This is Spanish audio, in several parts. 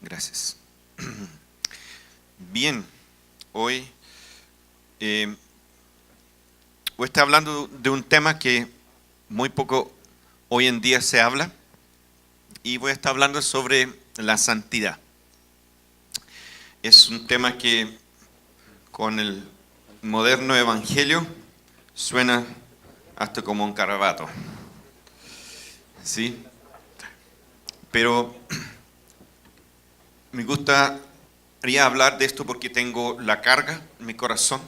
Gracias. Bien, hoy voy a estar hablando de un tema que muy poco hoy en día se habla y voy a estar hablando sobre la santidad. Es un tema que con el moderno evangelio suena hasta como un garabato, ¿sí? Pero me gustaría hablar de esto porque tengo la carga en mi corazón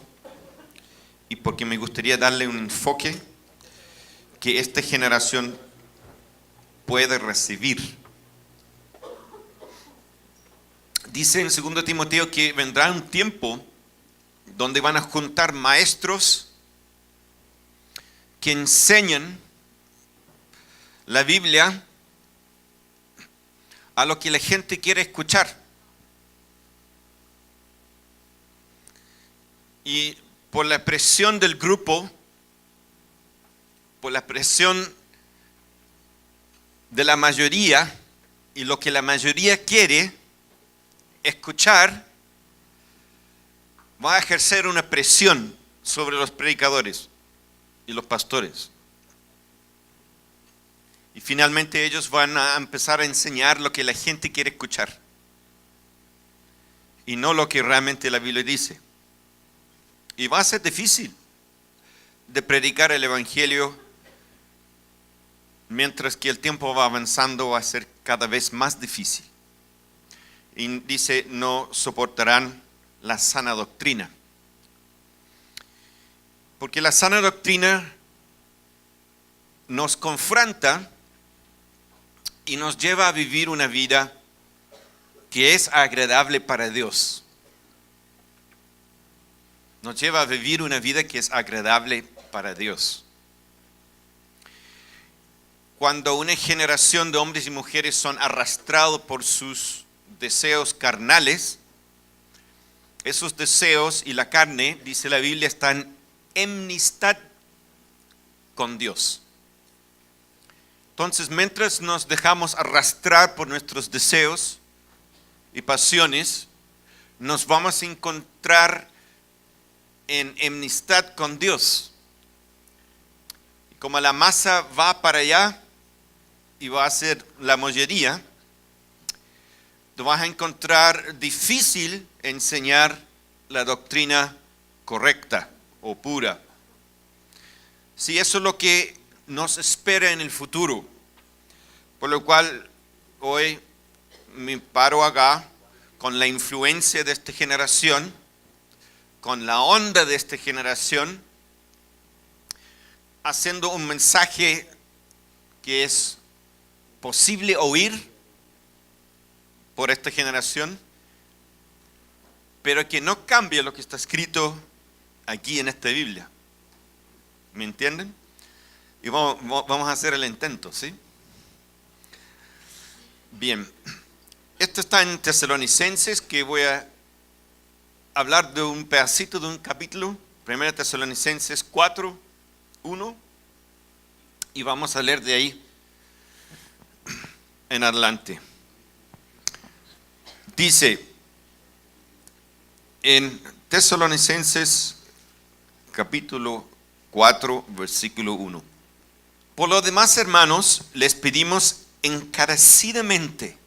y porque me gustaría darle un enfoque que esta generación puede recibir. Dice en 2 Timoteo que vendrá un tiempo donde van a juntar maestros que enseñan la Biblia a lo que la gente quiere escuchar. Y por la presión del grupo, por la presión de la mayoría y lo que la mayoría quiere escuchar, va a ejercer una presión sobre los predicadores y los pastores. Y finalmente ellos van a empezar a enseñar lo que la gente quiere escuchar y no lo que realmente la Biblia dice. Y va a ser difícil de predicar el evangelio mientras que el tiempo va avanzando, va a ser cada vez más difícil. Y dice, no soportarán la sana doctrina. Porque la sana doctrina nos confronta y nos lleva a vivir una vida que es agradable para Dios. Nos lleva a vivir una vida que es agradable para Dios. Cuando una generación de hombres y mujeres son arrastrados por sus deseos carnales, esos deseos y la carne, dice la Biblia, están en enemistad con Dios. Entonces, mientras nos dejamos arrastrar por nuestros deseos y pasiones, nos vamos a encontrar en enemistad con Dios. Y como la masa va para allá y va a ser la mayoría, te vas a encontrar difícil enseñar la doctrina correcta o pura. Si eso es lo que nos espera en el futuro, por lo cual hoy me paro acá con la influencia de esta generación, con la onda de esta generación, haciendo un mensaje que es posible oír por esta generación, pero que no cambie lo que está escrito aquí en esta Biblia. ¿Me entienden? Y vamos a hacer el intento, ¿sí? Bien, esto está en Tesalonicenses, que voy a hablar de un pedacito de un capítulo, 1 Tesalonicenses 4, 1, y vamos a leer de ahí en adelante. Dice en Tesalonicenses capítulo 4, versículo 1. Por lo demás, hermanos, les pedimos encarecidamente,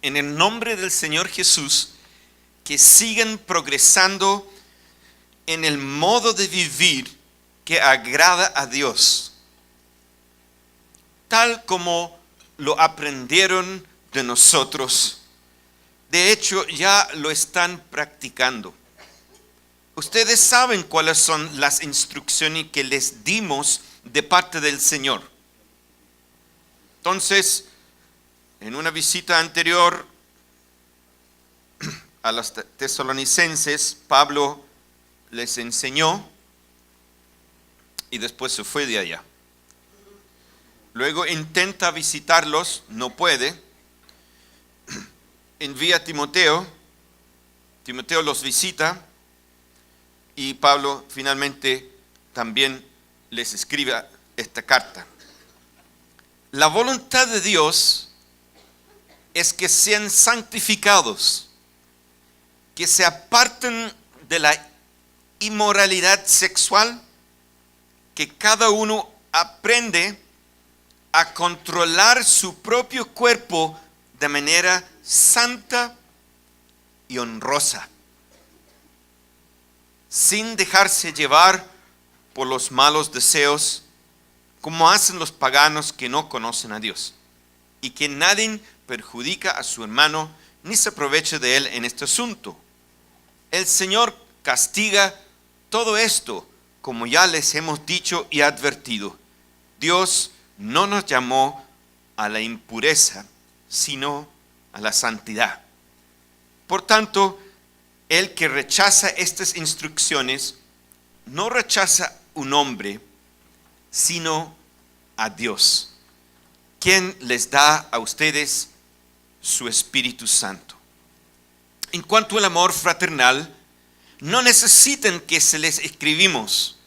en el nombre del Señor Jesús, que sigan progresando en el modo de vivir que agrada a Dios, tal como lo aprendieron de nosotros. De hecho, ya lo están practicando. Ustedes saben cuáles son las instrucciones que les dimos de parte del Señor. Entonces, en una visita anterior a los tesalonicenses, Pablo les enseñó y después se fue de allá. Luego intenta visitarlos, no puede. Envía a Timoteo, Timoteo los visita y Pablo finalmente también les escribe esta carta. La voluntad de Dios es que sean santificados, que se aparten de la inmoralidad sexual, que cada uno aprende a controlar su propio cuerpo de manera santa y honrosa, sin dejarse llevar por los malos deseos, como hacen los paganos que no conocen a Dios, y que nadie perjudica a su hermano ni se aproveche de él en este asunto. El Señor castiga todo esto, como ya les hemos dicho y advertido. Dios no nos llamó a la impureza, sino a la santidad. Por tanto, el que rechaza estas instrucciones no rechaza un hombre, sino a Dios, quien les da a ustedes su Espíritu Santo. En cuanto al amor fraternal, no necesitan que se les escribimos,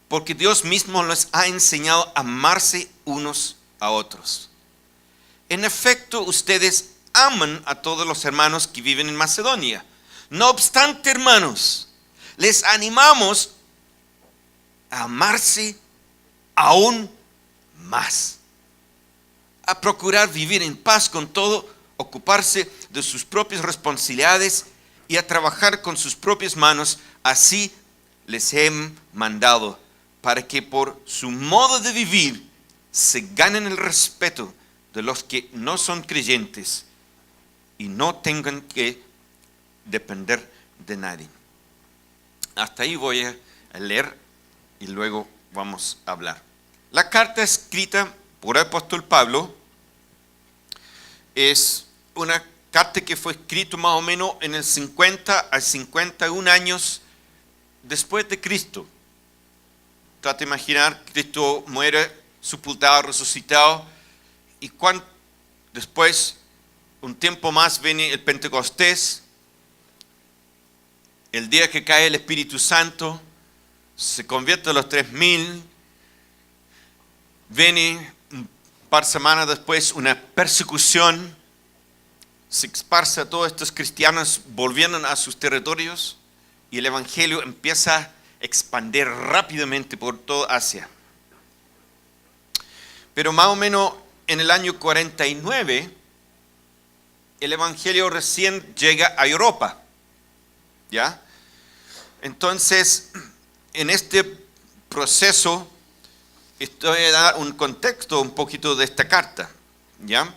porque Dios mismo les ha enseñado a amarse unos a otros. En efecto, ustedes aman a todos los hermanos que viven en Macedonia. No obstante, hermanos, les animamos a amarse aún más, a procurar vivir en paz con todo, ocuparse de sus propias responsabilidades y a trabajar con sus propias manos. Así les he mandado, para que por su modo de vivir se ganen el respeto de los que no son creyentes y no tengan que depender de nadie. Hasta ahí voy a leer y luego vamos a hablar. La carta escrita por el apóstol Pablo es una carta que fue escrita más o menos en el 50 a 51 años después de Cristo. Trata de imaginar, Cristo muere, sepultado, resucitado, y después, un tiempo más, viene el Pentecostés, el día que cae el Espíritu Santo, se convierte a los 3000, viene un par de semanas después una persecución, se esparce a todos estos cristianos, volviendo a sus territorios, y el Evangelio empieza a expandir rápidamente por toda Asia. Pero más o menos en el año 49, el Evangelio recién llega a Europa, ¿ya? Entonces, en este proceso, estoy a dar un contexto un poquito de esta carta, ¿ya?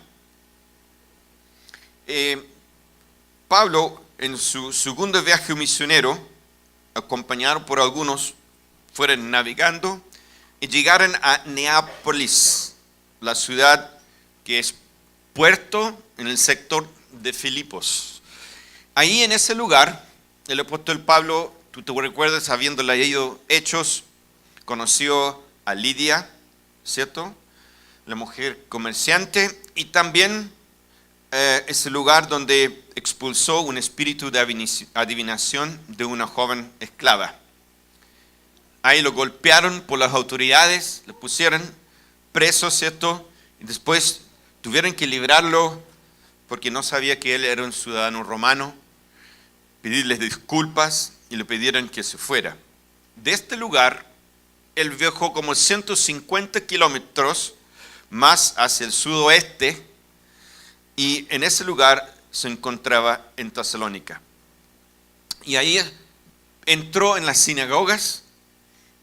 Pablo, en su segundo viaje misionero, acompañado por algunos, fueron navegando y llegaron a Neápolis, la ciudad que es puerto en el sector de Filipos. Ahí en ese lugar, el apóstol Pablo, tú te recuerdas, habiendo leído Hechos, conoció a Lidia, ¿cierto? La mujer comerciante, y también es el lugar donde expulsó un espíritu de adivinación de una joven esclava. Ahí lo golpearon por las autoridades, le pusieron preso, ¿cierto? Y después tuvieron que librarlo porque no sabía que él era un ciudadano romano, pedirles disculpas y le pidieron que se fuera. De este lugar, él viajó como 150 kilómetros más hacia el sudoeste, y en ese lugar se encontraba en Tesalónica. Y ahí entró en las sinagogas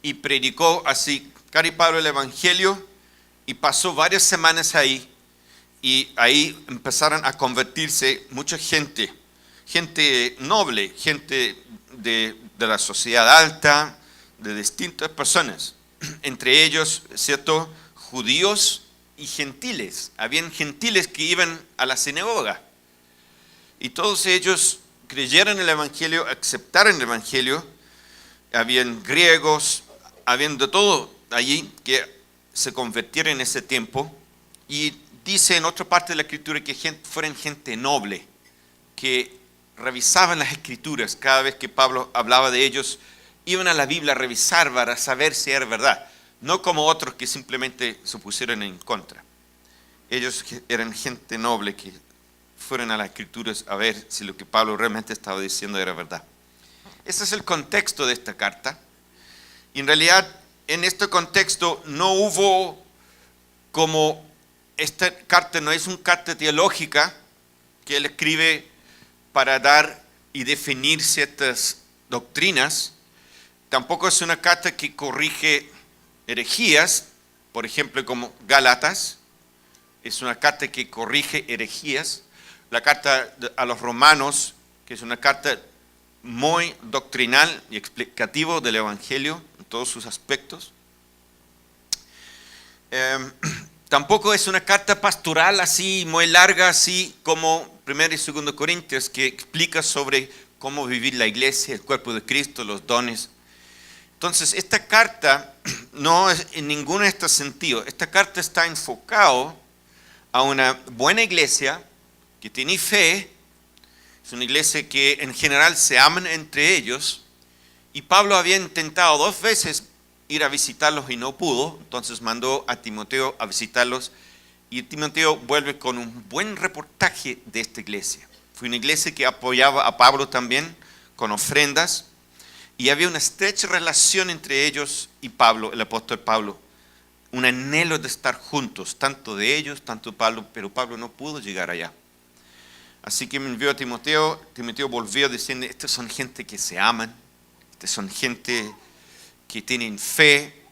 y predicó así, Cari Pablo, el Evangelio, y pasó varias semanas ahí, y ahí empezaron a convertirse mucha gente noble, gente de la sociedad alta, de distintas personas, entre ellos, ¿cierto?, judíos y gentiles. Habían gentiles que iban a la sinagoga, y todos ellos creyeron en el Evangelio, aceptaron el Evangelio. Habían griegos, habían de todo allí que se convirtieron en ese tiempo. Y dice en otra parte de la Escritura que fueron gente noble, que revisaban las Escrituras. Cada vez que Pablo hablaba de ellos, iban a la Biblia a revisar para saber si era verdad, no como otros que simplemente se pusieron en contra. Ellos eran gente noble que fueran a las Escrituras a ver si lo que Pablo realmente estaba diciendo era verdad. Ese es el contexto de esta carta. Y en realidad, en este contexto no hubo como esta carta no es una carta teológica que él escribe para dar y definir ciertas doctrinas. Tampoco es una carta que corrige herejías, por ejemplo, como Gálatas. Es una carta que corrige herejías. La carta a los romanos, que es una carta muy doctrinal y explicativo del Evangelio en todos sus aspectos. Tampoco es una carta pastoral así muy larga, así como 1 y 2 Corintios, que explica sobre cómo vivir la iglesia, el cuerpo de Cristo, los dones. Entonces, esta carta no es en ninguno de estos sentidos. Esta carta está enfocada a una buena iglesia que tiene fe. Es una iglesia que en general se aman entre ellos. Y Pablo había intentado 2 veces ir a visitarlos y no pudo. Entonces mandó a Timoteo a visitarlos. Y Timoteo vuelve con un buen reportaje de esta iglesia. Fue una iglesia que apoyaba a Pablo también con ofrendas. Y había una estrecha relación entre ellos y Pablo, el apóstol Pablo. Un anhelo de estar juntos, tanto de ellos, tanto de Pablo, pero Pablo no pudo llegar allá. Así que me envió a Timoteo. Timoteo volvió diciendo, estos son gente que se aman, estos son gente que tienen fe.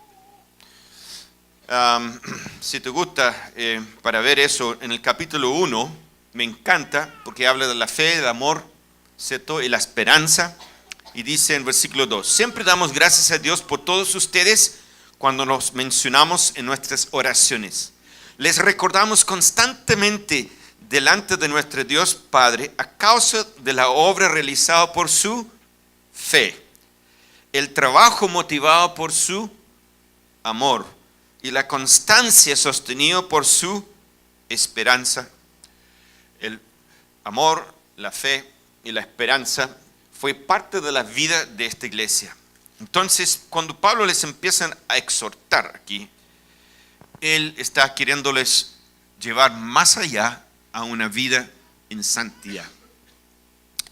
Si te gusta, para ver eso, en el capítulo 1, me encanta, porque habla de la fe, del amor, ¿cierto? Y la esperanza. Y dice en versículo 2, siempre damos gracias a Dios por todos ustedes cuando nos mencionamos en nuestras oraciones. Les recordamos constantemente delante de nuestro Dios Padre a causa de la obra realizada por su fe, el trabajo motivado por su amor y la constancia sostenida por su esperanza. El amor, la fe y la esperanza fue parte de la vida de esta iglesia. Entonces, cuando Pablo les empieza a exhortar aquí, él está queriéndoles llevar más allá a una vida en santidad.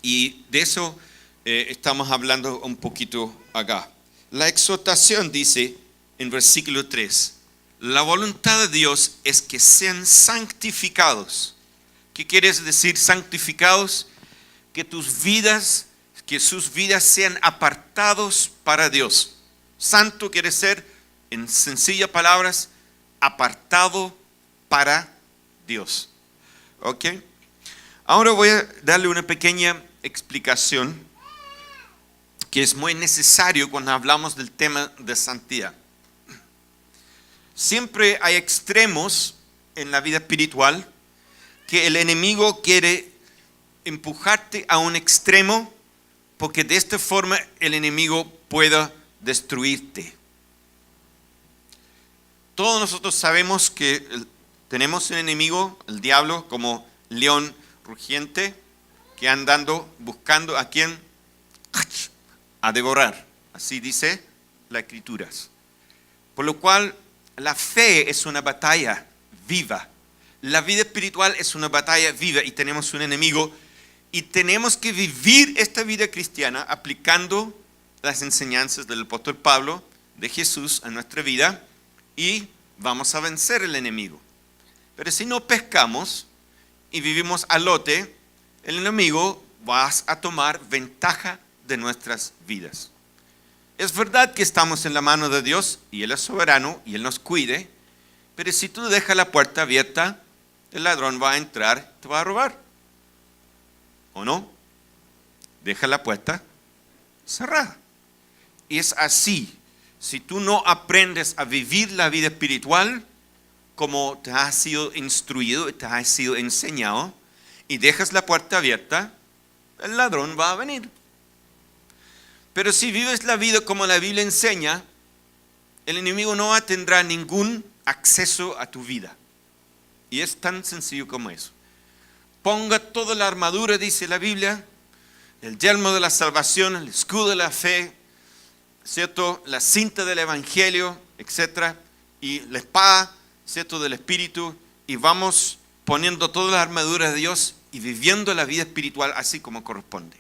Y de eso estamos hablando un poquito acá. La exhortación dice en versículo 3, la voluntad de Dios es que sean santificados. ¿Qué quiere decir santificados? Que sus vidas sean apartados para Dios. Santo quiere ser, en sencillas palabras, apartado para Dios. ¿Ok? Ahora voy a darle una pequeña explicación que es muy necesario cuando hablamos del tema de santidad. Siempre hay extremos en la vida espiritual que el enemigo quiere empujarte a un extremo porque de esta forma el enemigo pueda destruirte. Todos nosotros sabemos que tenemos un enemigo, el diablo, como león rugiente, que andando buscando a quien a devorar. Así dice las Escrituras. Por lo cual la fe es una batalla viva. La vida espiritual es una batalla viva y tenemos un enemigo. Y tenemos que vivir esta vida cristiana aplicando las enseñanzas del apóstol Pablo, de Jesús a nuestra vida, y vamos a vencer el enemigo. Pero si no pescamos y vivimos al lote, el enemigo va a tomar ventaja de nuestras vidas. Es verdad que estamos en la mano de Dios y Él es soberano y Él nos cuide, pero si tú dejas la puerta abierta, el ladrón va a entrar y te va a robar. ¿O no? Deja la puerta cerrada. Y es así. Si tú no aprendes a vivir la vida espiritual como te has sido instruido, te has sido enseñado, y dejas la puerta abierta, el ladrón va a venir. Pero si vives la vida como la Biblia enseña, el enemigo no tendrá ningún acceso a tu vida. Y es tan sencillo como eso. Ponga toda la armadura, dice la Biblia, el yelmo de la salvación, el escudo de la fe, ¿cierto? La cinta del evangelio, etc. Y la espada, ¿cierto? Del Espíritu. Y vamos poniendo toda la armadura de Dios y viviendo la vida espiritual así como corresponde.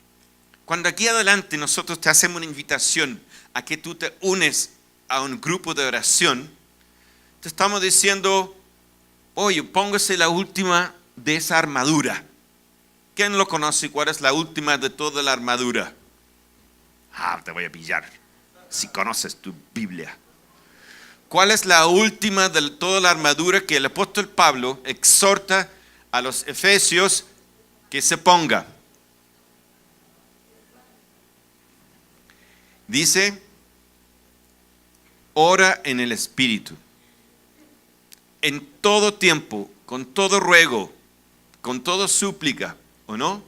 Cuando aquí adelante nosotros te hacemos una invitación a que tú te unes a un grupo de oración, te estamos diciendo, oye, póngase la última de esa armadura. ¿Quién lo conoce? ¿Cuál es la última de toda la armadura? Te voy a pillar, si conoces tu Biblia. ¿Cuál es la última de toda la armadura que el apóstol Pablo exhorta a los efesios que se ponga? Dice, ora en el Espíritu, en todo tiempo, con todo ruego, con toda súplica, ¿o no?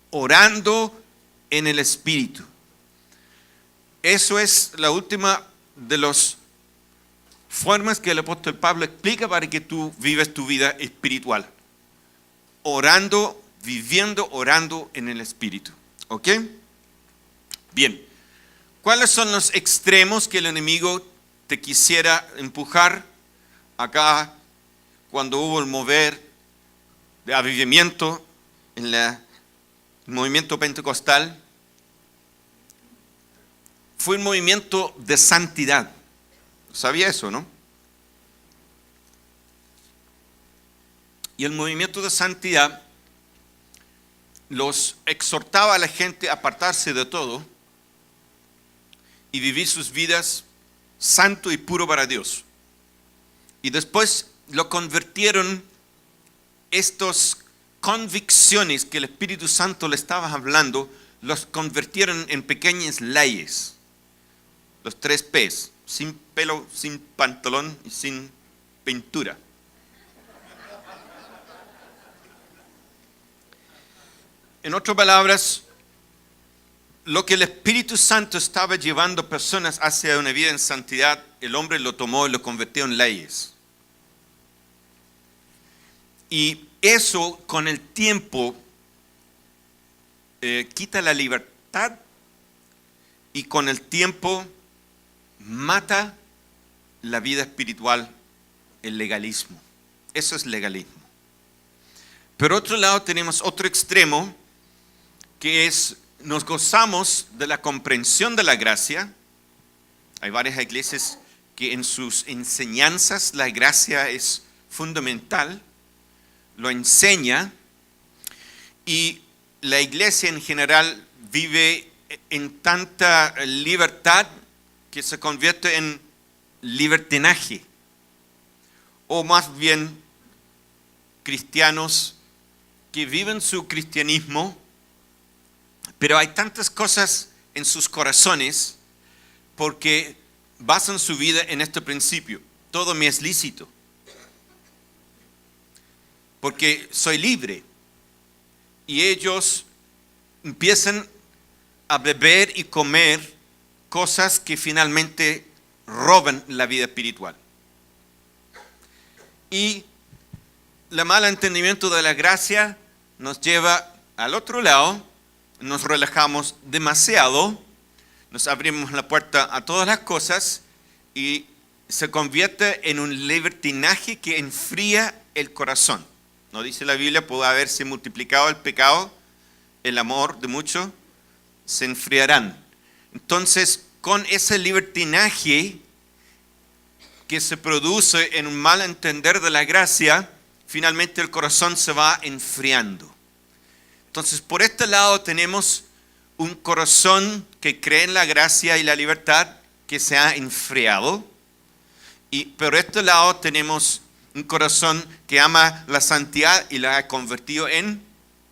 Orando en el Espíritu. Eso es la última de las formas que el apóstol Pablo explica para que tú vivas tu vida espiritual. Orando, viviendo, orando en el Espíritu. ¿Ok? Bien. ¿Cuáles son los extremos que el enemigo te quisiera empujar acá cuando hubo el mover de avivamiento en el movimiento pentecostal? Fue un movimiento de santidad. ¿Sabía eso, no? Y el movimiento de santidad los exhortaba a la gente a apartarse de todo y vivir sus vidas santo y puro para Dios. Y después lo convirtieron, estas convicciones que el Espíritu Santo le estaba hablando, los convirtieron en pequeñas leyes. Los 3 P's: sin pelo, sin pantalón y sin pintura. En otras palabras, lo que el Espíritu Santo estaba llevando personas hacia una vida en santidad, el hombre lo tomó y lo convirtió en leyes. Y eso con el tiempo quita la libertad y con el tiempo mata la vida espiritual, el legalismo. Eso es legalismo. Por otro lado tenemos otro extremo que es, nos gozamos de la comprensión de la gracia. Hay varias iglesias que en sus enseñanzas la gracia es fundamental, lo enseña, y la iglesia en general vive en tanta libertad que se convierte en libertinaje, o más bien cristianos que viven su cristianismo, pero hay tantas cosas en sus corazones porque basan su vida en este principio: todo me es lícito, porque soy libre. Y ellos empiezan a beber y comer cosas que finalmente roban la vida espiritual. Y el mal entendimiento de la gracia nos lleva al otro lado. Nos relajamos demasiado, nos abrimos la puerta a todas las cosas y se convierte en un libertinaje que enfría el corazón. ¿No dice la Biblia? Puede haberse multiplicado el pecado, el amor de muchos se enfriarán. Entonces, con ese libertinaje que se produce en un mal entender de la gracia, finalmente el corazón se va enfriando. Entonces, por este lado tenemos un corazón que cree en la gracia y la libertad que se ha enfriado. Y por este lado tenemos un corazón que ama la santidad y la ha convertido en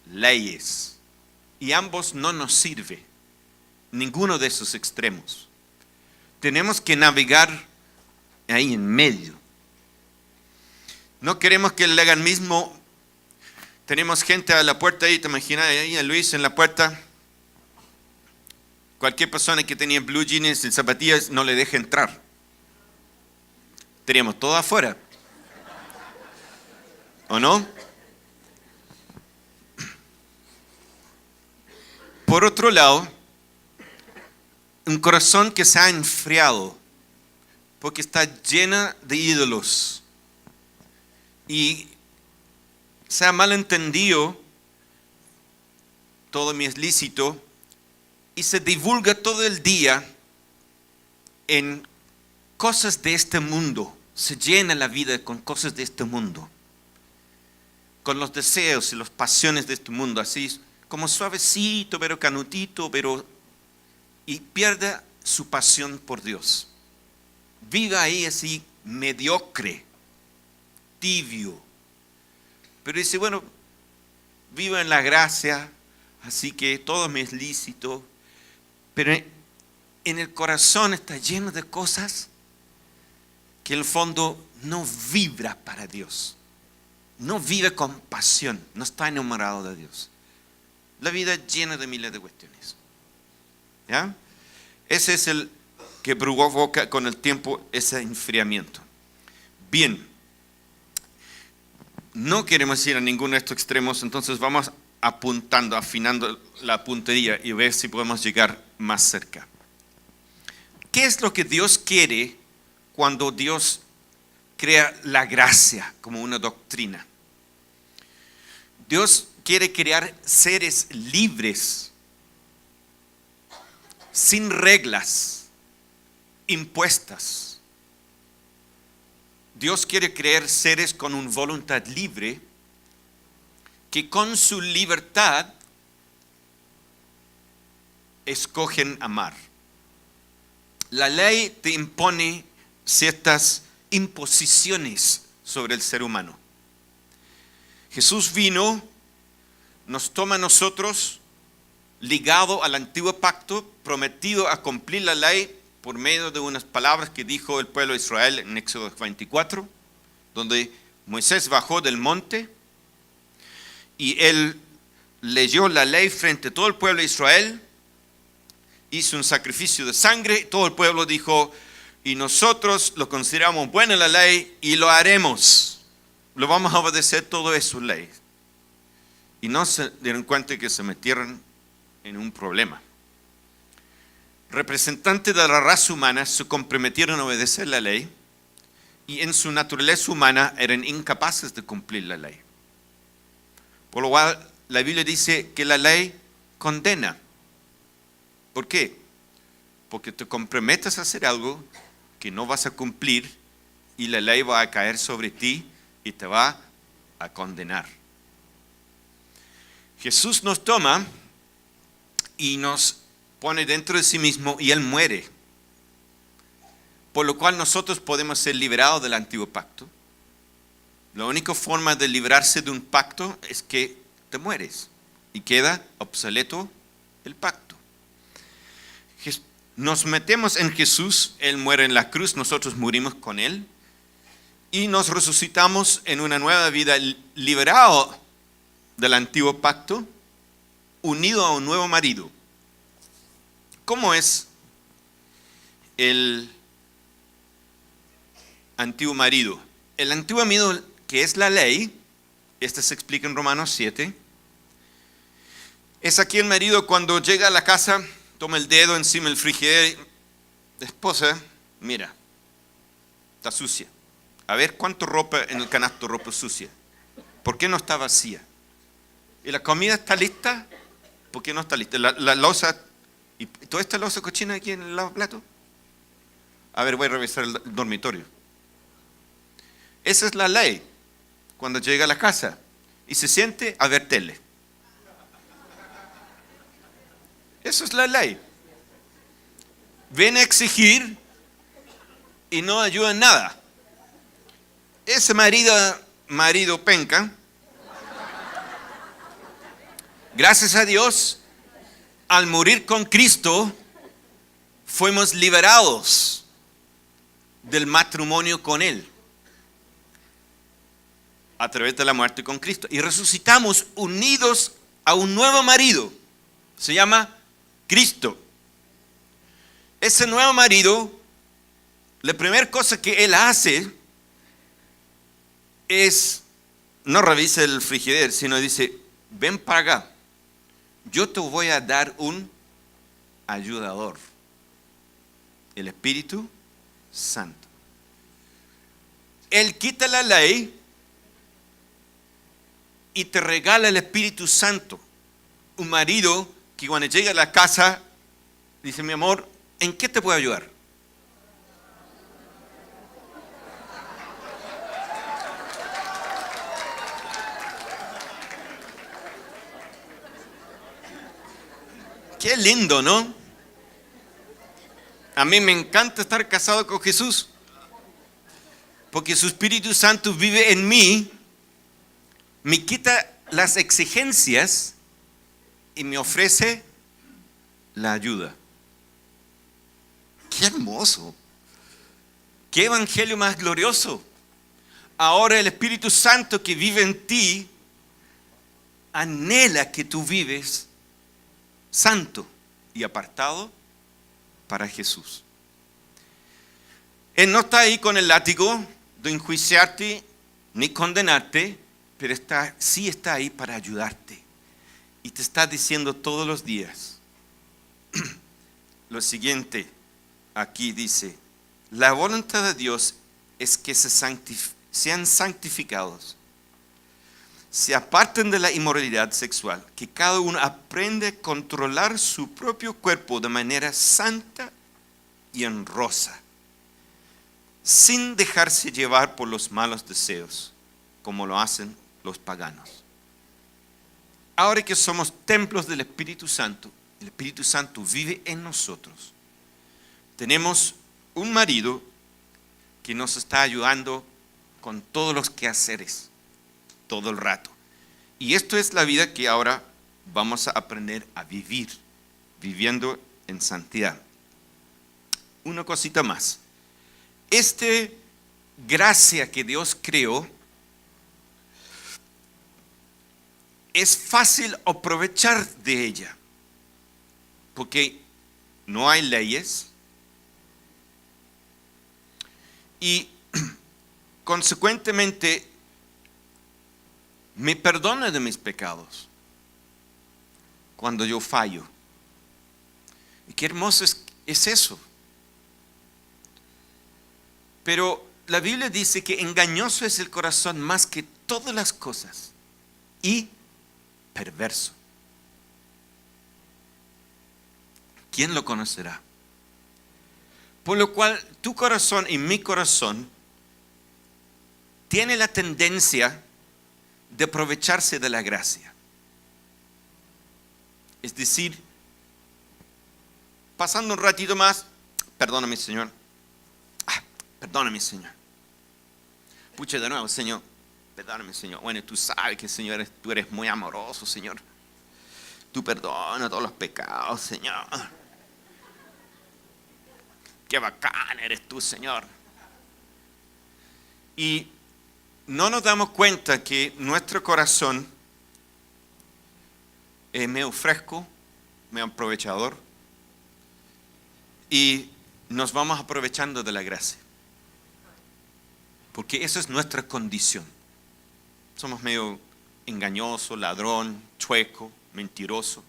leyes. Y ambos no nos sirve, ninguno de esos extremos. Tenemos que navegar ahí en medio. No queremos que el legalismo. Tenemos gente a la puerta ahí, te imaginas ahí a Luis en la puerta. Cualquier persona que tenía blue jeans y zapatillas no le deja entrar. Teníamos todo afuera. ¿O no? Por otro lado, un corazón que se ha enfriado porque está llena de ídolos. Y se ha malentendido todo mi es lícito y se divulga todo el día en cosas de este mundo. Se llena la vida con cosas de este mundo, con los deseos y las pasiones de este mundo, así como suavecito, pero canutito, y pierde su pasión por Dios. Vive ahí así mediocre, tibio, pero dice, bueno, vivo en la gracia, así que todo me es lícito, pero en el corazón está lleno de cosas que en el fondo no vibra para Dios. No vive con pasión, no está enamorado de Dios. La vida es llena de miles de cuestiones. ¿Ya? Ese es el que provoca con el tiempo ese enfriamiento. Bien, no queremos ir a ninguno de estos extremos, entonces vamos apuntando, afinando la puntería y ver si podemos llegar más cerca. ¿Qué es lo que Dios quiere cuando Dios crea la gracia como una doctrina? Dios quiere crear seres libres, sin reglas impuestas. Dios quiere crear seres con una voluntad libre que con su libertad escogen amar. La ley te impone ciertas imposiciones sobre el ser humano. Jesús vino, nos toma a nosotros, ligado al antiguo pacto, prometido a cumplir la ley por medio de unas palabras que dijo el pueblo de Israel en Éxodo 24, donde Moisés bajó del monte y él leyó la ley frente a todo el pueblo de Israel, hizo un sacrificio de sangre, todo el pueblo dijo, y nosotros lo consideramos buena la ley y lo haremos, lo vamos a obedecer, todo es su ley. Y no se dieron cuenta que se metieron en un problema. Representantes de la raza humana se comprometieron a obedecer la ley y en su naturaleza humana eran incapaces de cumplir la ley. Por lo cual la Biblia dice que la ley condena. ¿Por qué? Porque te comprometes a hacer algo que no vas a cumplir y la ley va a caer sobre ti y te va a condenar. Jesús nos toma y nos pone dentro de sí mismo y Él muere. Por lo cual nosotros podemos ser liberados del antiguo pacto. La única forma de librarse de un pacto es que te mueres y queda obsoleto el pacto. Nos metemos en Jesús, Él muere en la cruz, nosotros morimos con Él y nos resucitamos en una nueva vida, liberado del antiguo pacto, unido a un nuevo marido. ¿Cómo es el antiguo marido? El antiguo marido, que es la ley, esta se explica en Romanos 7, es aquí el marido cuando llega a la casa, toma el dedo encima del frigider, esposa, mira, está sucia. A ver cuánto ropa en el canasto, ropa sucia. ¿Por qué no está vacía? ¿Y la comida está lista? ¿Por qué no está lista? La loza, ¿y toda esta loza cochina aquí en el lavaplato? A ver, voy a revisar el dormitorio. Esa es la ley. Cuando llega a la casa y se siente a ver tele. Eso es la ley. Ven a exigir y no ayuda en nada. Ese marido penca, gracias a Dios, al morir con Cristo, fuimos liberados del matrimonio con Él a través de la muerte con Cristo y resucitamos unidos a un nuevo marido. Se llama Cristo. Ese nuevo marido, la primera cosa que él hace es, no revisa el frigider, sino dice, ven para acá, yo te voy a dar un ayudador, el Espíritu Santo. Él quita la ley y te regala el Espíritu Santo. Un marido que cuando llega a la casa dice, mi amor, ¿en qué te puedo ayudar? Qué lindo, ¿no? A mí me encanta estar casado con Jesús, porque su Espíritu Santo vive en mí, me quita las exigencias y me ofrece la ayuda. ¡Qué hermoso! ¡Qué evangelio más glorioso! Ahora el Espíritu Santo que vive en ti anhela que tú vives santo y apartado para Jesús. Él no está ahí con el látigo de enjuiciarte ni condenarte, pero sí está ahí para ayudarte. Y te está diciendo todos los días lo siguiente. Aquí dice, la voluntad de Dios es que sean santificados, se aparten de la inmoralidad sexual, que cada uno aprende a controlar su propio cuerpo de manera santa y honrosa, sin dejarse llevar por los malos deseos, como lo hacen los paganos. Ahora que somos templos del Espíritu Santo, el Espíritu Santo vive en nosotros. Tenemos un marido que nos está ayudando con todos los quehaceres, todo el rato. Y esto es la vida que ahora vamos a aprender a vivir, viviendo en santidad. Una cosita más. Esta gracia que Dios creó es fácil aprovechar de ella, porque no hay leyes y consecuentemente me perdona de mis pecados cuando yo fallo. Y qué hermoso es eso. Pero la Biblia dice que engañoso es el corazón más que todas las cosas y perverso. ¿Quién lo conocerá? Por lo cual tu corazón y mi corazón tiene la tendencia de aprovecharse de la gracia. Es decir, pasando un ratito más, perdóname, Señor. Perdóname, Señor. Pucha, de nuevo, Señor. Perdóname, Señor. Bueno, tú sabes que, Señor, tú eres muy amoroso, Señor. Tú perdonas todos los pecados, Señor. Qué bacán eres tú, Señor. Y no nos damos cuenta que nuestro corazón es medio fresco, medio aprovechador, y nos vamos aprovechando de la gracia. Porque esa es nuestra condición. Somos medio engañoso, ladrón, chueco, mentiroso.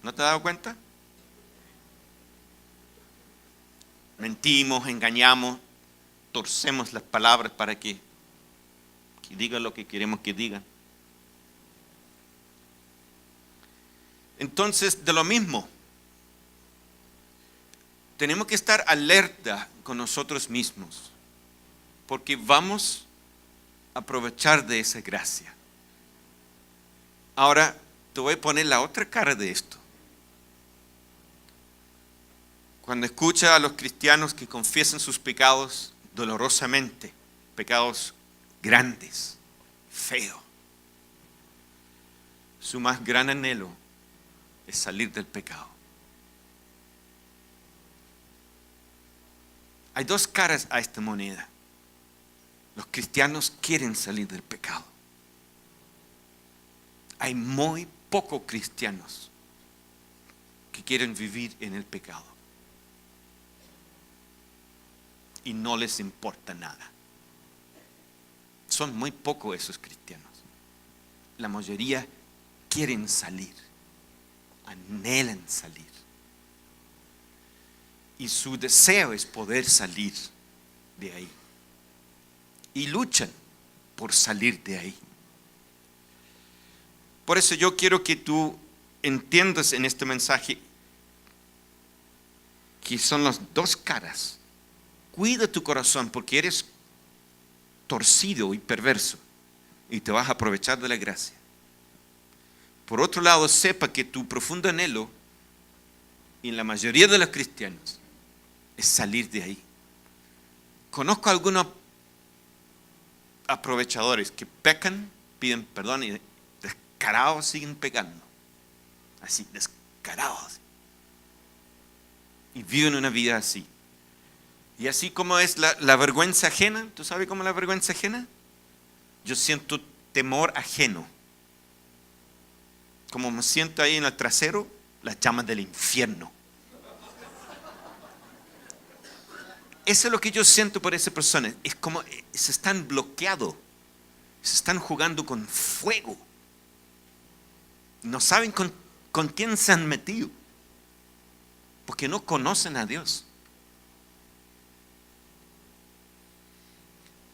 ¿No te has dado cuenta? Mentimos, engañamos, torcemos las palabras para que digan lo que queremos que digan. Entonces, de lo mismo, tenemos que estar alerta con nosotros mismos, porque vamos a aprovechar de esa gracia. Ahora, te voy a poner la otra cara de esto. Cuando escucha a los cristianos que confiesan sus pecados dolorosamente, pecados grandes, feos, su más gran anhelo es salir del pecado. Hay dos caras a esta moneda. Los cristianos quieren salir del pecado. Hay muy pocos cristianos que quieren vivir en el pecado. Y no les importa nada. Son muy pocos esos cristianos. La mayoría quieren salir, anhelan salir. Y su deseo es poder salir de ahí. Y luchan por salir de ahí. Por eso yo quiero que tú entiendas en este mensaje que son las dos caras. Cuida tu corazón porque eres torcido y perverso y te vas a aprovechar de la gracia. Por otro lado, sepa que tu profundo anhelo, y en la mayoría de los cristianos, es salir de ahí. Conozco algunos aprovechadores que pecan, piden perdón y descarados siguen pecando. Así, descarados. Y viven una vida así. Y así como es la vergüenza ajena, ¿tú sabes cómo es la vergüenza ajena? Yo siento temor ajeno. Como me siento ahí en el trasero, las llamas del infierno. Eso es lo que yo siento por esa persona. Es como se están bloqueados, se están jugando con fuego. No saben con quién se han metido, porque no conocen a Dios.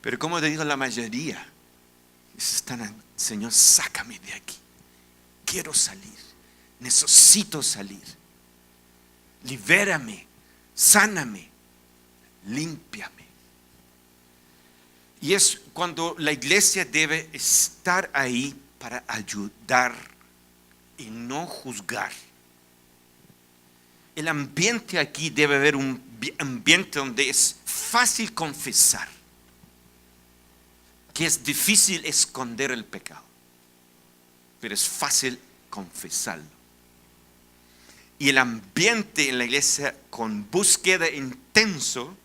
Pero como te digo, la mayoría están, Señor, sácame de aquí. Quiero salir, necesito salir. Libérame, sáname, límpiame. Y es cuando la iglesia debe estar ahí para ayudar y no juzgar. El ambiente aquí debe haber un ambiente donde es fácil confesar, que es difícil esconder el pecado, pero es fácil confesarlo. Y el ambiente en la iglesia con búsqueda intenso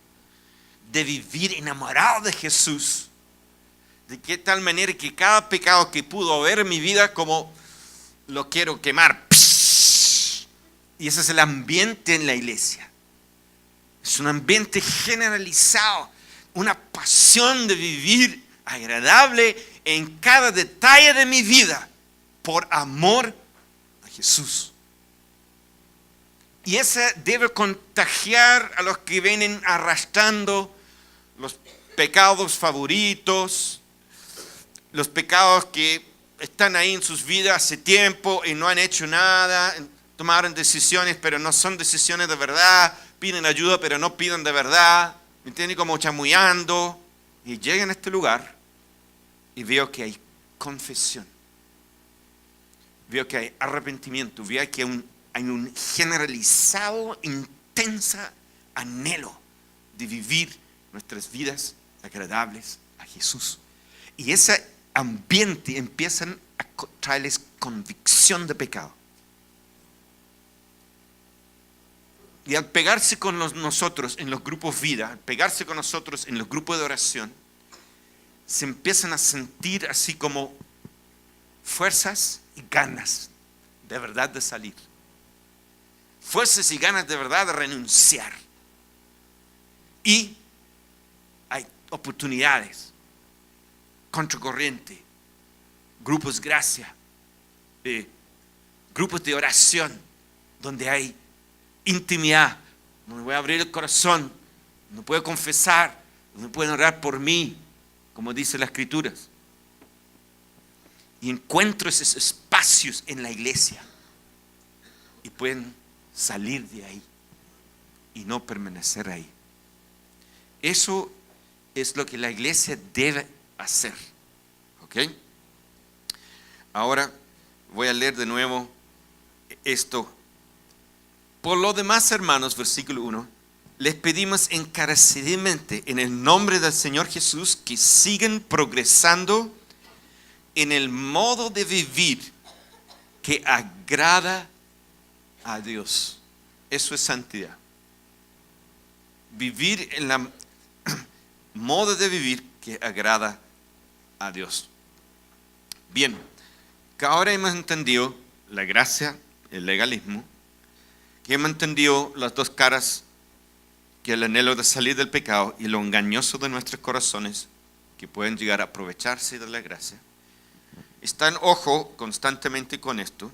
de vivir enamorado de Jesús, de qué tal manera que cada pecado que pudo haber en mi vida, como lo quiero quemar. Y ese es el ambiente en la iglesia. Es un ambiente generalizado, una pasión de vivir agradable en cada detalle de mi vida por amor a Jesús. Y esa debe contagiar a los que vienen arrastrando los pecados favoritos, los pecados que están ahí en sus vidas hace tiempo y no han hecho nada, tomaron decisiones pero no son decisiones de verdad, piden ayuda pero no piden de verdad, ¿me entienden? Como chamullando. Y llegan a este lugar y veo que hay confesión, veo que hay arrepentimiento, veo que hay un generalizado, intenso anhelo de vivir nuestras vidas agradables a Jesús. Y ese ambiente empiezan a traerles convicción de pecado. Y al pegarse con nosotros en los grupos vida, al pegarse con nosotros en los grupos de oración, se empiezan a sentir así como fuerzas y ganas de verdad de salir. Fuerzas y ganas de verdad de renunciar. Y hay oportunidades, contracorriente, grupos gracia, grupos de oración, donde hay intimidad, donde voy a abrir el corazón, donde puedo confesar, donde pueden orar por mí, como dice las Escrituras. Y encuentro esos espacios en la iglesia y pueden salir de ahí y no permanecer ahí. Eso es lo que la iglesia debe hacer. ¿Ok? Ahora voy a leer de nuevo esto. Por lo demás, hermanos, versículo 1, les pedimos encarecidamente en el nombre del Señor Jesús que sigan progresando en el modo de vivir que agrada a Dios. Eso es santidad. Vivir en la modo de vivir que agrada a Dios. Bien, que ahora hemos entendido la gracia, el legalismo, que hemos entendido las dos caras, que el anhelo de salir del pecado y lo engañoso de nuestros corazones, que pueden llegar a aprovecharse de la gracia. Están ojo constantemente con esto.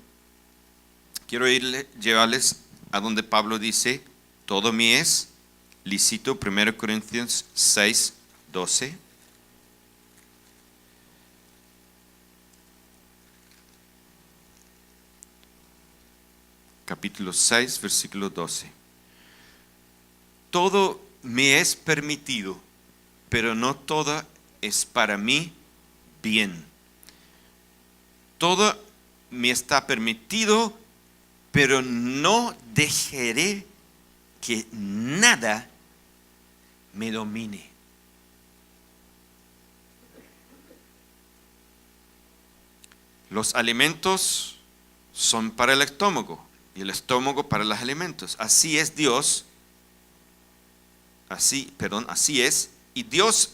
Quiero llevarles a donde Pablo dice, todo me es lícito, 1 Corintios 6, 12. . capítulo 6, versículo 12. Todo me es permitido, pero no todo es para mí bien. Todo me está permitido, pero no dejaré que nada me domine. Los alimentos son para el estómago y el estómago para los alimentos. Así es Dios. Así es, y Dios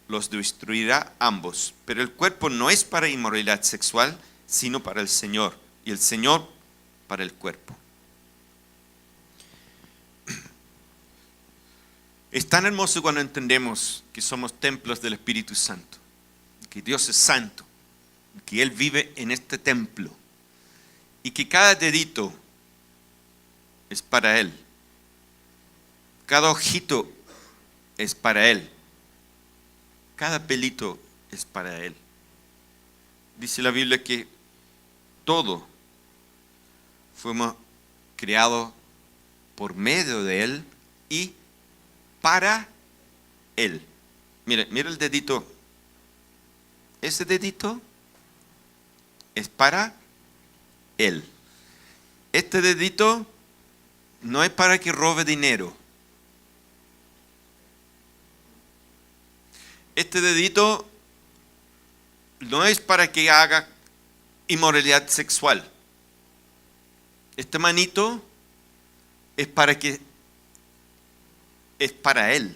los destruirá ambos. Pero el cuerpo no es para inmoralidad sexual, sino para el Señor, y el Señor para el cuerpo. Es tan hermoso cuando entendemos que somos templos del Espíritu Santo, que Dios es santo, que Él vive en este templo, y que cada dedito es para Él, cada ojito es para Él, cada pelito es para Él. Dice la Biblia que todo fuimos creados por medio de Él y para Él. Mira el dedito. Ese dedito es para Él. Este dedito no es para que robe dinero. Este dedito no es para que haga inmoralidad sexual. Este manito es para Él.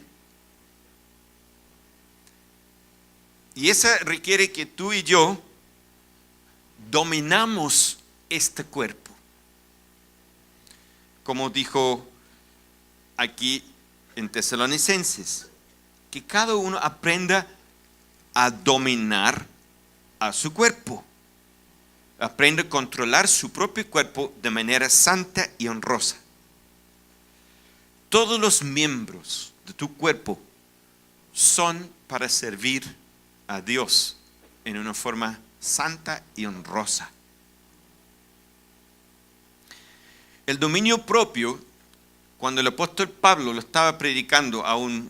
Y eso requiere que tú y yo dominamos este cuerpo. Como dijo aquí en Tesalonicenses, que cada uno aprenda a dominar a su cuerpo. Aprende a controlar su propio cuerpo de manera santa y honrosa. Todos los miembros de tu cuerpo son para servir a Dios en una forma santa y honrosa. El dominio propio, cuando el apóstol Pablo lo estaba predicando a un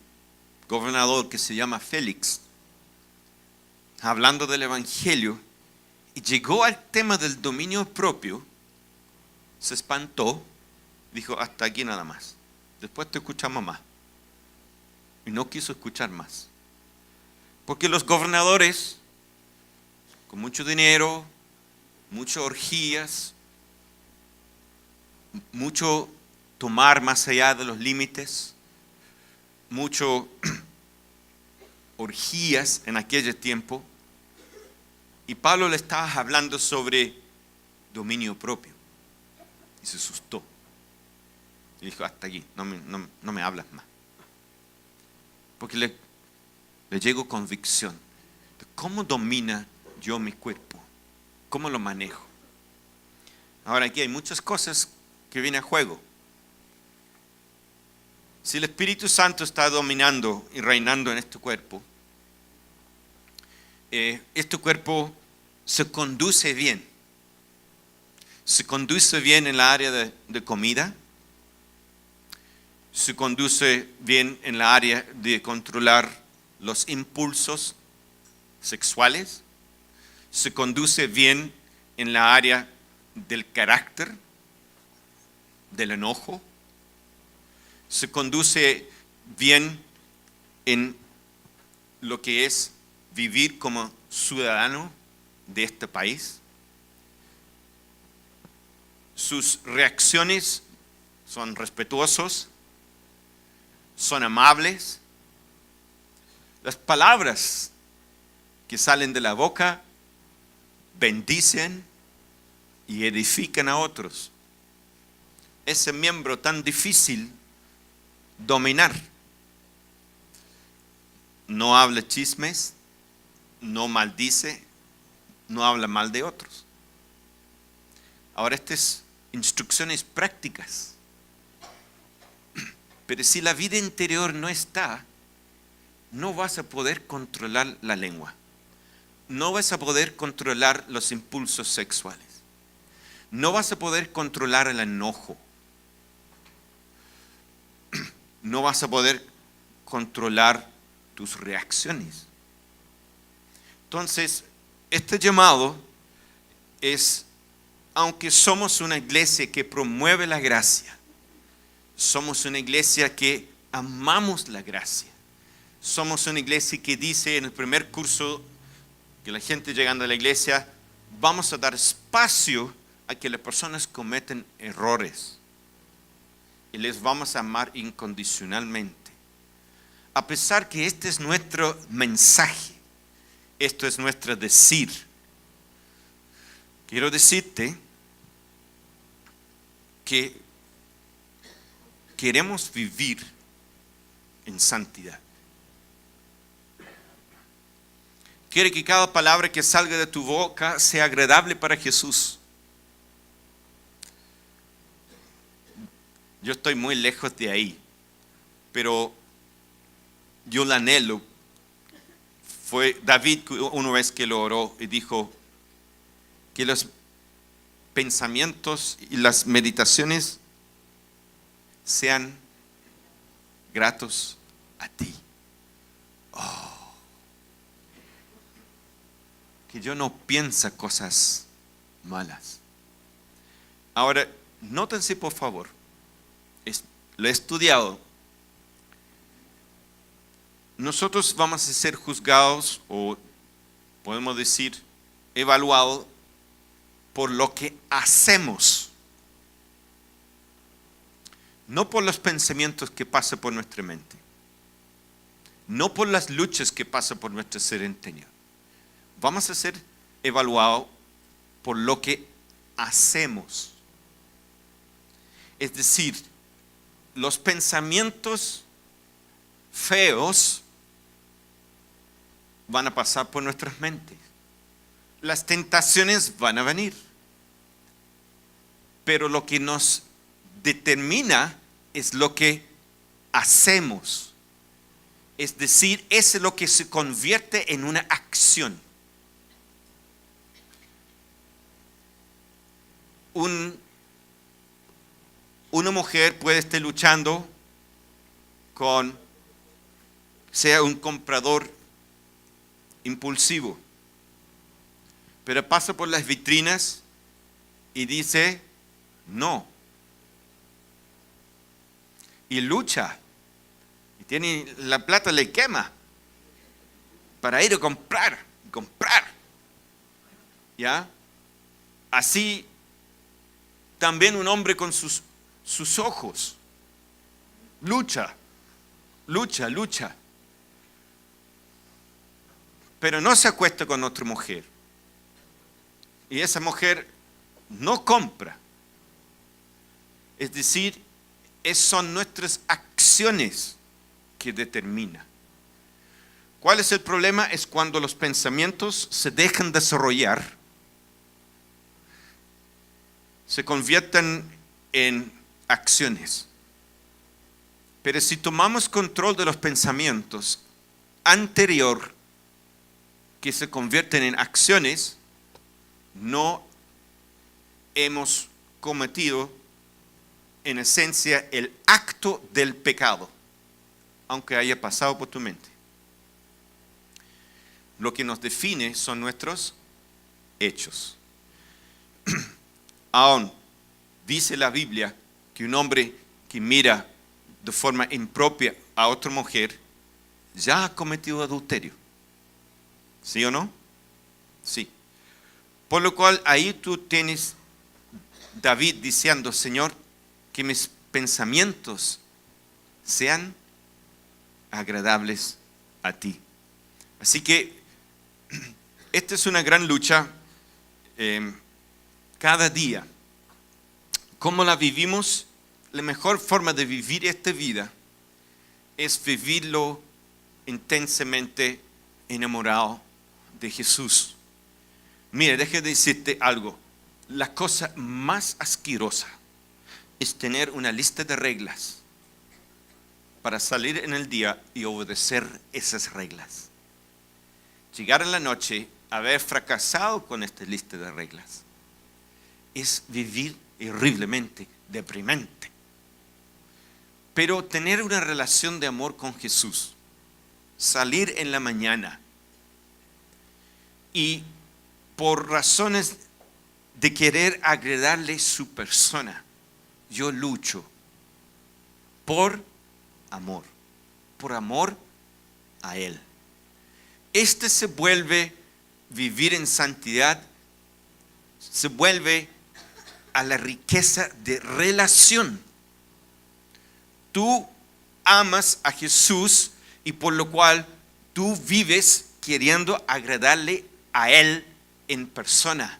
gobernador que se llama Félix, hablando del evangelio, y llegó al tema del dominio propio, se espantó, dijo: hasta aquí nada más, después te escuchamos más. Y no quiso escuchar más, porque los gobernadores con mucho dinero, muchas orgías, mucho tomar más allá de los límites, mucho orgías en aquel tiempo, y Pablo le estaba hablando sobre dominio propio y se asustó y dijo: hasta aquí, no me hablas más, porque le llegó convicción de cómo domina yo mi cuerpo, cómo lo manejo. Ahora, aquí hay muchas cosas que vienen a juego. Si el Espíritu Santo está dominando y reinando en este cuerpo se conduce bien. Se conduce bien en la área de comida. Se conduce bien en la área de controlar los impulsos sexuales. Se conduce bien en la área del carácter, del enojo. Se conduce bien en lo que es vivir como ciudadano de este país. Sus reacciones son respetuosos, son amables. Las palabras que salen de la boca bendicen y edifican a otros. Ese miembro tan difícil dominar. No habla chismes, no maldice, no habla mal de otros. Ahora, estas instrucciones prácticas. Pero si la vida interior no está, no vas a poder controlar la lengua. No vas a poder controlar los impulsos sexuales. No vas a poder controlar el enojo. No vas a poder controlar tus reacciones. Entonces, este llamado es, aunque somos una iglesia que promueve la gracia, somos una iglesia que amamos la gracia. Somos una iglesia que dice en el primer curso que la gente llegando a la iglesia, vamos a dar espacio a que las personas cometen errores y les vamos a amar incondicionalmente. A pesar que este es nuestro mensaje, esto es nuestro decir. Quiero decirte que queremos vivir en santidad. Quiere que cada palabra que salga de tu boca sea agradable para Jesús. Yo estoy muy lejos de ahí, pero yo lo anhelo. Fue David una vez que lo oró y dijo que los pensamientos y las meditaciones sean gratos a ti. Que yo no piense cosas malas. Ahora, nótense por favor, lo he estudiado. Nosotros vamos a ser juzgados, o podemos decir, evaluados por lo que hacemos. No por los pensamientos que pasan por nuestra mente. No por las luchas que pasan por nuestro ser interior. Vamos a ser evaluados por lo que hacemos. Es decir, los pensamientos feos van a pasar por nuestras mentes. Las tentaciones van a venir. Pero lo que nos determina es lo que hacemos. Es decir, es lo que se convierte en una acción. Una mujer puede estar luchando con, sea un comprador impulsivo, pero pasa por las vitrinas y dice no. Y lucha. Y tiene la plata, le quema para ir a comprar. ¿Ya? Así también un hombre con sus ojos. Lucha. Pero no se acuesta con otra mujer. Y esa mujer no compra. Es decir, son nuestras acciones que determinan. ¿Cuál es el problema? Es cuando los pensamientos se dejan desarrollar, se convierten en acciones. Pero si tomamos control de los pensamientos anterior que se convierten en acciones, no hemos cometido en esencia el acto del pecado, aunque haya pasado por tu mente. Lo que nos define son nuestros hechos. Aún dice la Biblia que un hombre que mira de forma impropia a otra mujer ya ha cometido adulterio. ¿Sí o no? Sí. Por lo cual ahí tú tienes David diciendo, Señor, que mis pensamientos sean agradables a ti. Así que esta es una gran lucha cada día. ¿Cómo la vivimos? La mejor forma de vivir esta vida es vivirlo intensamente enamorado de Jesús. Mira, déjame decirte algo. La cosa más asquerosa es tener una lista de reglas para salir en el día y obedecer esas reglas. Llegar en la noche, haber fracasado con esta lista de reglas es vivir horriblemente deprimente. Pero tener una relación de amor con Jesús, salir en la mañana y por razones de querer agradarle su persona, yo lucho por amor a Él. Este se vuelve vivir en santidad, se vuelve a la riqueza de relación. Tú amas a Jesús y por lo cual tú vives queriendo agradarle a Él en persona.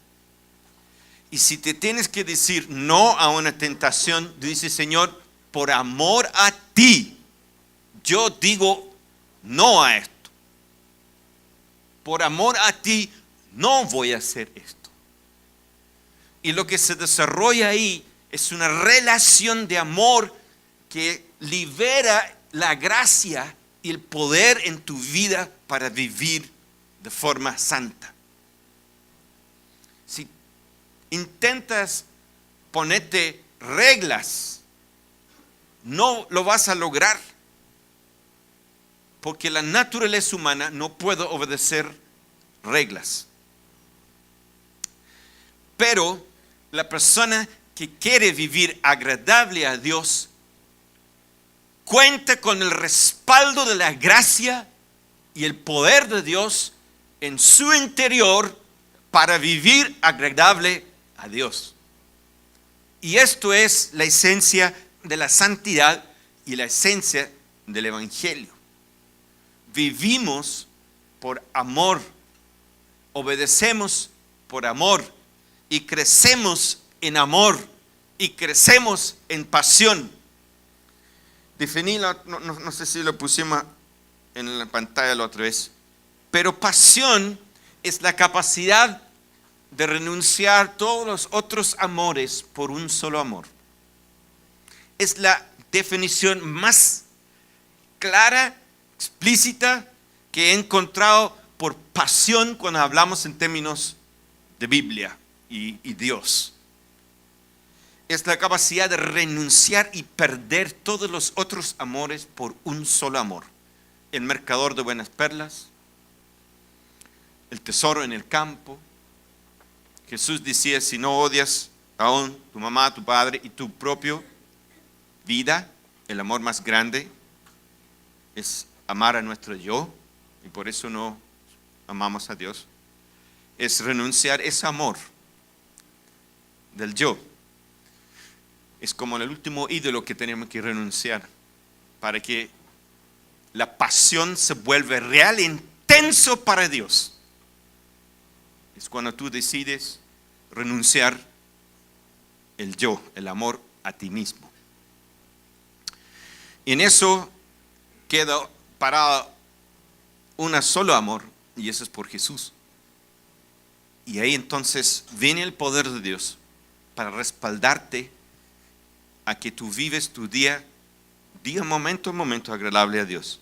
Y si te tienes que decir no a una tentación, dices, Señor, por amor a ti, yo digo no a esto. Por amor a ti, no voy a hacer esto. Y lo que se desarrolla ahí es una relación de amor que libera la gracia y el poder en tu vida para vivir de forma santa. Si intentas ponerte reglas, no lo vas a lograr, porque la naturaleza humana no puede obedecer reglas. Pero la persona que quiere vivir agradable a Dios cuenta con el respaldo de la gracia y el poder de Dios en su interior para vivir agradable a Dios. Y esto es la esencia de la santidad y la esencia del Evangelio. Vivimos por amor, obedecemos por amor y crecemos en amor y crecemos en pasión. Definí, no sé si lo pusimos en la pantalla la otra vez, pero pasión es la capacidad de renunciar a todos los otros amores por un solo amor. Es la definición más clara, explícita que he encontrado por pasión cuando hablamos en términos de Biblia y Dios. Es la capacidad de renunciar y perder todos los otros amores por un solo amor. El mercador de buenas perlas, el tesoro en el campo. Jesús decía, si no odias aún tu mamá, tu padre y tu propia vida, el amor más grande es amar a nuestro yo, y por eso no amamos a Dios. Es renunciar ese amor del yo. Es como el último ídolo que tenemos que renunciar para que la pasión se vuelva real e intenso para Dios. Es cuando tú decides renunciar el yo, el amor a ti mismo. Y en eso queda parado un solo amor, y eso es por Jesús. Y ahí entonces viene el poder de Dios para respaldarte a que tú vives tu día momento a momento agradable a Dios.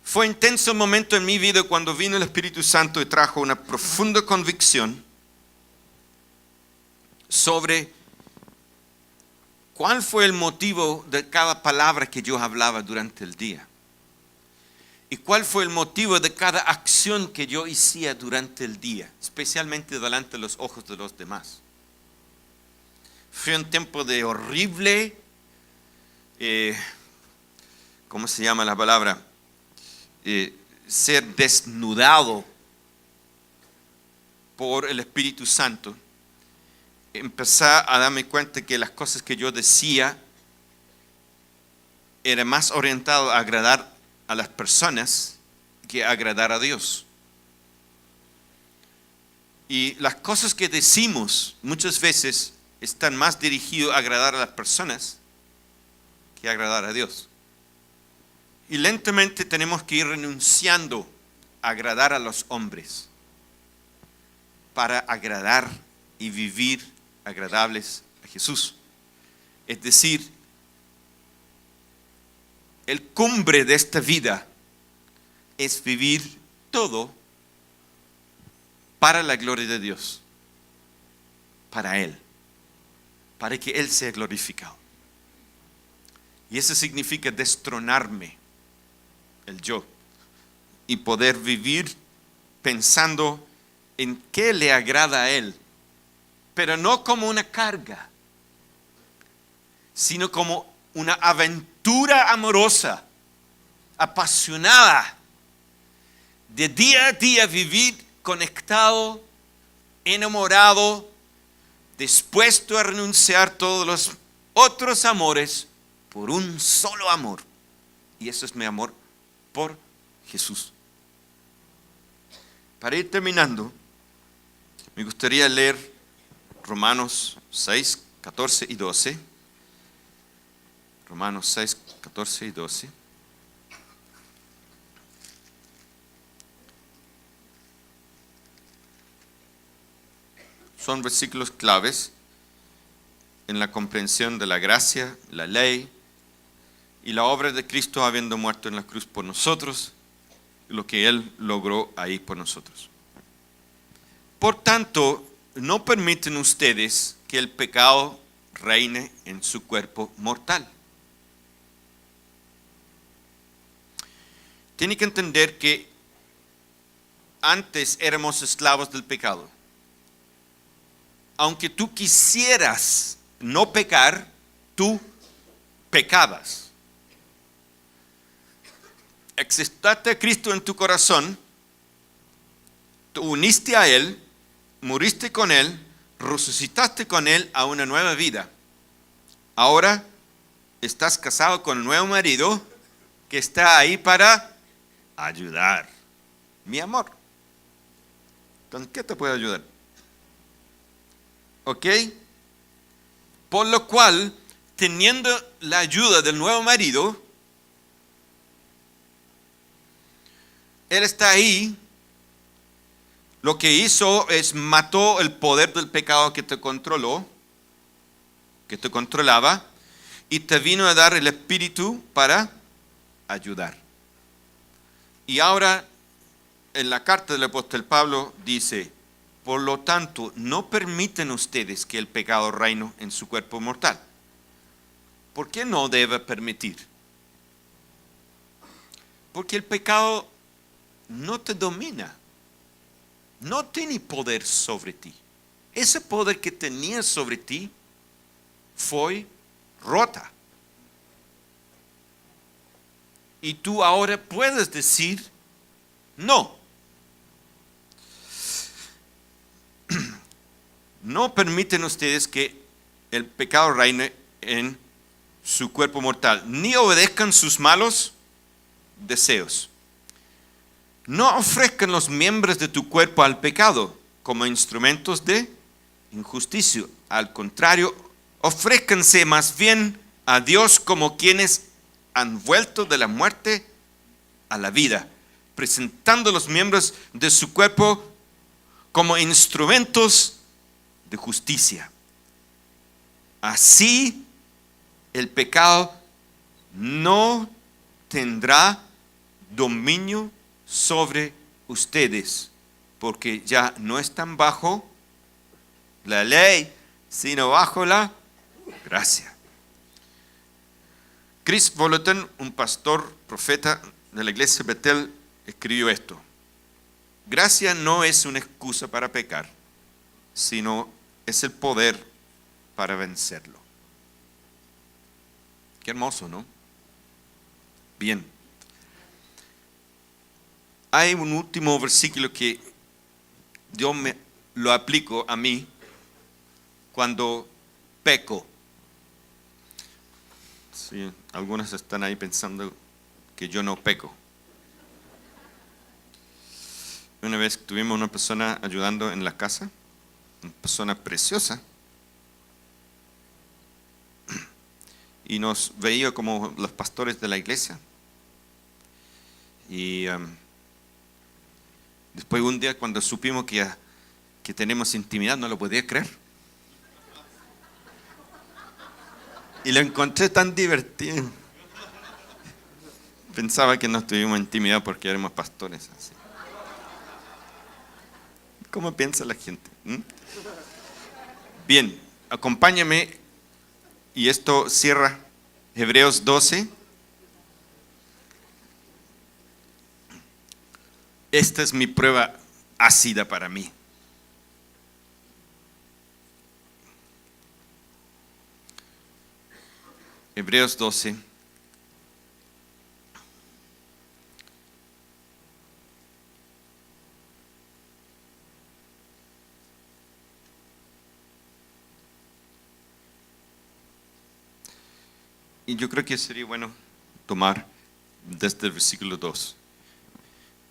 Fue intenso el momento en mi vida cuando vino el Espíritu Santo y trajo una profunda convicción sobre cuál fue el motivo de cada palabra que yo hablaba durante el día. ¿Y cuál fue el motivo de cada acción que yo hacía durante el día, especialmente delante de los ojos de los demás? Fue un tiempo de horrible, ¿cómo se llama la palabra? Ser desnudado por el Espíritu Santo. Empecé a darme cuenta que las cosas que yo decía eran más orientadas a agradar a las personas que a agradar a Dios. Y las cosas que decimos muchas veces están más dirigidas a agradar a las personas que a agradar a Dios. Y lentamente tenemos que ir renunciando a agradar a los hombres para agradar y vivir agradables a Jesús. Es decir, el cumbre de esta vida es vivir todo para la gloria de Dios. para Él, para que Él sea glorificado. Y eso significa destronarme, el yo, y poder vivir pensando en qué le agrada a Él, pero no como una carga, sino como una aventura amorosa, apasionada, de día a día vivir conectado, enamorado, dispuesto a renunciar todos los otros amores por un solo amor. Y eso es mi amor por Jesús. Para ir terminando, me gustaría leer Romanos 6, 14 y 12. Romanos 6, 14 y 12. Son versículos claves en la comprensión de la gracia, la ley y la obra de Cristo habiendo muerto en la cruz por nosotros, lo que Él logró ahí por nosotros. Por tanto, no permiten ustedes que el pecado reine en su cuerpo mortal. Tiene que entender que antes éramos esclavos del pecado. Aunque tú quisieras no pecar, tú pecabas. Aceptaste a Cristo en tu corazón, te uniste a Él, muriste con Él, resucitaste con Él a una nueva vida. Ahora estás casado con un nuevo marido que está ahí para ayudar. Mi amor. ¿Con qué te puede ayudar? ¿Ok? Por lo cual, teniendo la ayuda del nuevo marido, Él está ahí. Lo que hizo es mató el poder del pecado que te controló, que te controlaba, y te vino a dar el Espíritu para ayudar. Y ahora, en la carta del apóstol Pablo dice: por lo tanto, no permiten ustedes que el pecado reine en su cuerpo mortal. ¿Por qué no debe permitir? Porque el pecado no te domina. No tiene poder sobre ti. Ese poder que tenía sobre ti fue rota. Y tú ahora puedes decir no. No permiten ustedes que el pecado reine en su cuerpo mortal, ni obedezcan sus malos deseos. No ofrezcan los miembros de tu cuerpo al pecado como instrumentos de injusticia. Al contrario, ofrézcanse más bien a Dios como quienes han vuelto de la muerte a la vida, presentando los miembros de su cuerpo como instrumentos de justicia. Así el pecado no tendrá dominio sobre ustedes, porque ya no están bajo la ley, sino bajo la gracia. Chris Vallotton, un pastor, profeta de la iglesia de Betel, escribió esto: gracia no es una excusa para pecar, sino es el poder para vencerlo. Qué hermoso, ¿no? Bien. Hay un último versículo que yo me lo aplico a mí cuando peco. Sí, algunos están ahí pensando que yo no peco. Una vez tuvimos una persona ayudando en la casa, una persona preciosa, y nos veía como los pastores de la iglesia. Y después un día cuando supimos que tenemos intimidad, no lo podía creer. Y lo encontré tan divertido. Pensaba que no tuvimos intimidad porque éramos pastores. Así. ¿Cómo piensa la gente? Bien, acompáñame y esto cierra Hebreos 12. Esta es mi prueba ácida para mí. Hebreos 12. Y yo creo que sería bueno tomar desde el versículo 2.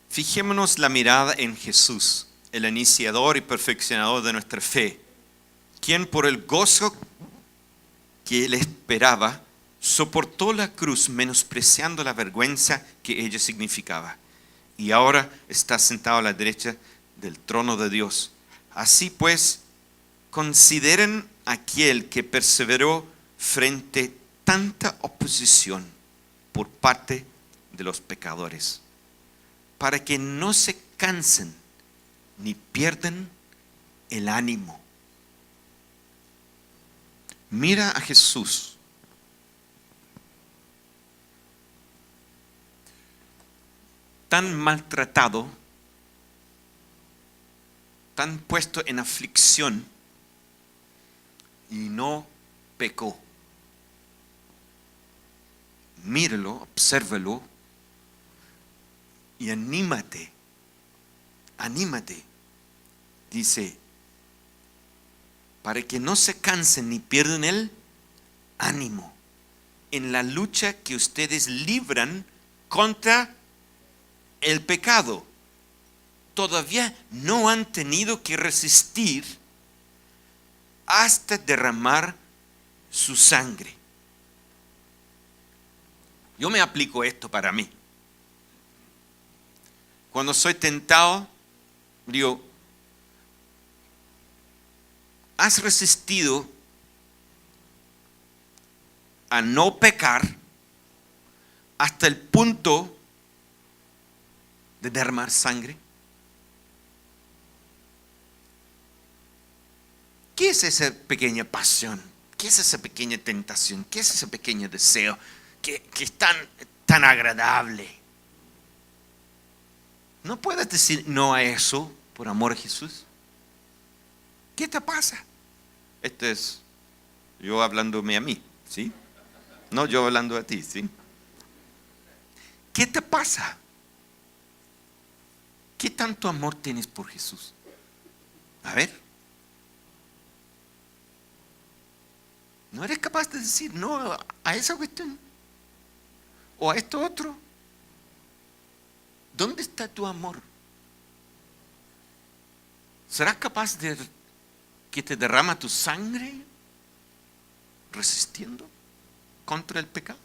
Fijémonos la mirada en Jesús, el iniciador y perfeccionador de nuestra fe, quien por el gozo que él esperaba, soportó la cruz menospreciando la vergüenza que ella significaba. Y ahora está sentado a la derecha del trono de Dios. Así pues, consideren aquel que perseveró frente a tanta oposición por parte de los pecadores, para que no se cansen ni pierdan el ánimo. Mira a Jesús. Tan maltratado, tan puesto en aflicción, y no pecó. Míralo, obsérvalo y anímate. Dice, para que no se cansen ni pierdan el ánimo en la lucha que ustedes libran contra el pecado. Todavía no han tenido que resistir hasta derramar su sangre. Yo me aplico esto para mí. Cuando soy tentado, digo, ¿has resistido a no pecar hasta el punto de derramar sangre? ¿Qué es esa pequeña pasión? ¿Qué es esa pequeña tentación? ¿Qué es ese pequeño deseo que es tan agradable? ¿No puedes decir no a eso por amor a Jesús? ¿Qué te pasa? Este es yo hablándome a mí, ¿sí? No yo hablando a ti, ¿sí? ¿Qué te pasa? ¿Qué tanto amor tienes por Jesús? A ver. ¿No eres capaz de decir no a esa cuestión? ¿O a esto otro? ¿Dónde está tu amor? ¿Serás capaz de que te derrama tu sangre resistiendo contra el pecado?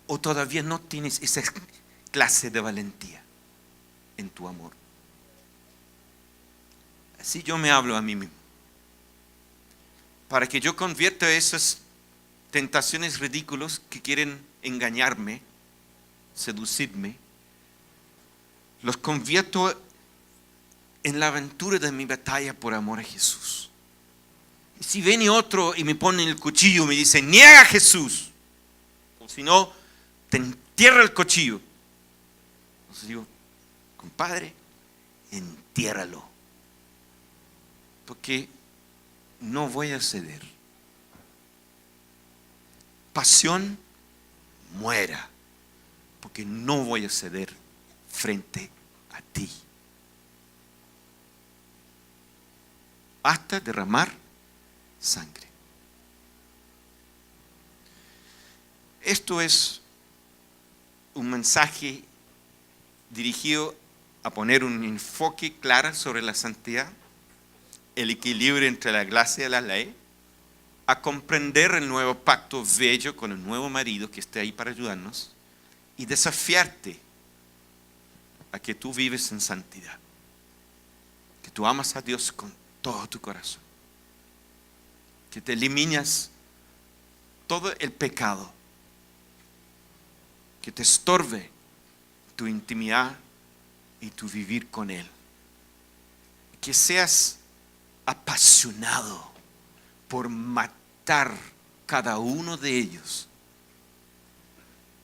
¿O todavía no tienes esa clase de valentía en tu amor? Así yo me hablo a mí mismo. Para que yo convierta esas tentaciones ridículas que quieren engañarme, seducirme, los convierto en la aventura de mi batalla por amor a Jesús. Y si viene otro y me pone el cuchillo, me dice, niega a Jesús, o si no, te entierra el cuchillo. Entonces digo, compadre, entiérralo, porque no voy a ceder. Pasión, muera, porque no voy a ceder frente a ti. Hasta derramar sangre. Esto es un mensaje dirigido a poner un enfoque claro sobre la santidad, el equilibrio entre la gracia y la ley, a comprender el nuevo pacto bello con el nuevo marido que esté ahí para ayudarnos y desafiarte a que tú vives en santidad, que tú amas a Dios con todo tu corazón, que te eliminas todo el pecado que te estorbe tu intimidad y tu vivir con Él, que seas apasionado por matar cada uno de ellos.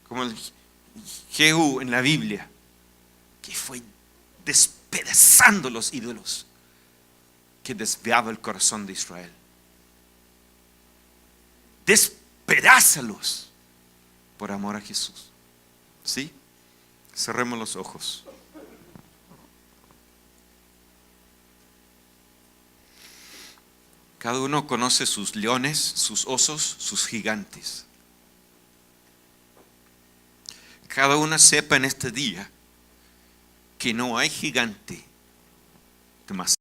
Como el Jehú en la Biblia, que fue despedazando los ídolos que desviaba el corazón de Israel. Despedázalos por amor a Jesús. ¿Sí? Cerremos los ojos. Cada uno conoce sus leones, sus osos, sus gigantes. Cada uno sepa en este día que no hay gigante demasiado